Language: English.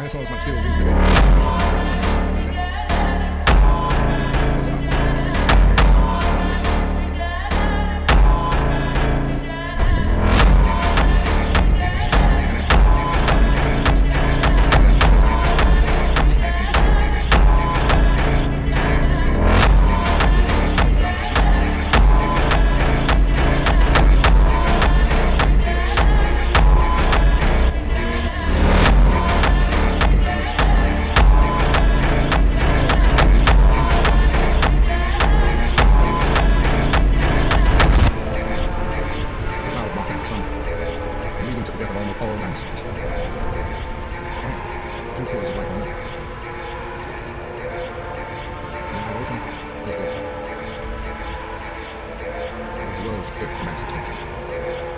that song's like still really good. Two chords is like on that. As well as good Mexican.